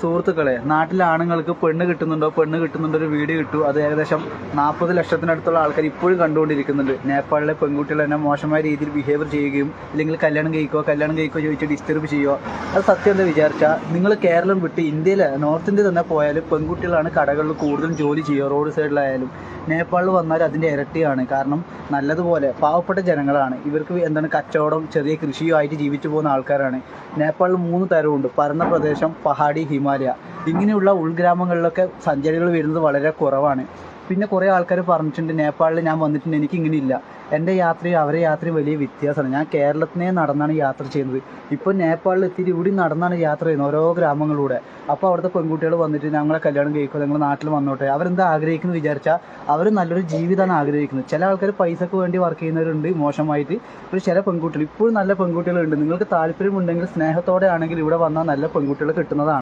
സുഹൃത്തുക്കളെ, നാട്ടിലെ ആണുങ്ങൾക്ക് പെണ്ണ് കിട്ടുന്നുണ്ടോ ഒരു വീഡിയോ കിട്ടു. അത് ഏകദേശം 40 ലക്ഷത്തിനടുത്തുള്ള ആൾക്കാർ ഇപ്പോഴും കണ്ടുകൊണ്ടിരിക്കുന്നുണ്ട്. നേപ്പാളിലെ പെൺകുട്ടികൾ തന്നെ മോശമായ രീതിയിൽ ബിഹേവിയർ ചെയ്യുകയും അല്ലെങ്കിൽ കല്യാണം കഴിക്കോ ചോദിച്ച് ഡിസ്റ്റർബ് ചെയ്യുക. അത് സത്യം എന്താ വിചാരിച്ചാൽ, നിങ്ങൾ കേരളം വിട്ട് ഇന്ത്യയിലെ നോർത്ത് ഇന്ത്യ തന്നെ പോയാലും പെൺകുട്ടികളാണ് കടകളിൽ കൂടുതലും ജോലി ചെയ്യുക. റോഡ് സൈഡിലായാലും നേപ്പാളിൽ വന്നാൽ അതിൻ്റെ ഇരട്ടിയാണ്. കാരണം നല്ലതുപോലെ പാവപ്പെട്ട ജനങ്ങളാണ്. ഇവർക്ക് എന്താണ് കച്ചവടം, ചെറിയ കൃഷിയുമായിട്ട് ജീവിച്ചു പോകുന്ന ആൾക്കാരാണ്. നേപ്പാളിൽ 3 തരമുണ്ട്: പരന്ന പ്രദേശം, പഹാഡി, ഹിമാലയ. ഇങ്ങനെയുള്ള ഉൾഗ്രാമങ്ങളിലൊക്കെ സഞ്ചാരികൾ വരുന്നത് വളരെ കുറവാണ്. പിന്നെ കുറേ ആൾക്കാർ പറഞ്ഞിട്ടുണ്ട്, നേപ്പാളിൽ ഞാൻ വന്നിട്ടുണ്ട്, എനിക്ക് ഇങ്ങനെ ഇല്ല. എൻ്റെ യാത്രയും അവരെ യാത്രയും വലിയ വ്യത്യാസമാണ്. ഞാൻ കേരളത്തിനെ നടന്നാണ് യാത്ര ചെയ്യുന്നത്. ഇപ്പോൾ നേപ്പാളിൽ എത്തിയിട്ട് ഇവിടെ നടന്നാണ് യാത്ര ചെയ്യുന്നത്, ഓരോ ഗ്രാമങ്ങളിലൂടെ. അപ്പോൾ അവിടുത്തെ പെൺകുട്ടികൾ വന്നിട്ട് ഞങ്ങളെ കല്യാണം കഴിക്കുക, ഞങ്ങൾ നാട്ടിൽ വന്നോട്ടെ. അവരെന്താ ആഗ്രഹിക്കുന്നത് വിചാരിച്ചാൽ, അവർ നല്ലൊരു ജീവിതമാണ് ആഗ്രഹിക്കുന്നത്. ചില ആൾക്കാർ പൈസക്ക് വേണ്ടി വർക്ക് ചെയ്യുന്നവരുണ്ട് മോശമായിട്ട്. പക്ഷേ ചില പെൺകുട്ടികൾ ഇപ്പോഴും നല്ല പെൺകുട്ടികളുണ്ട്. നിങ്ങൾക്ക് താല്പര്യമുണ്ടെങ്കിൽ സ്നേഹത്തോടെ ആണെങ്കിൽ ഇവിടെ വന്നാൽ നല്ല പെൺകുട്ടികൾ കിട്ടുന്നതാണ്.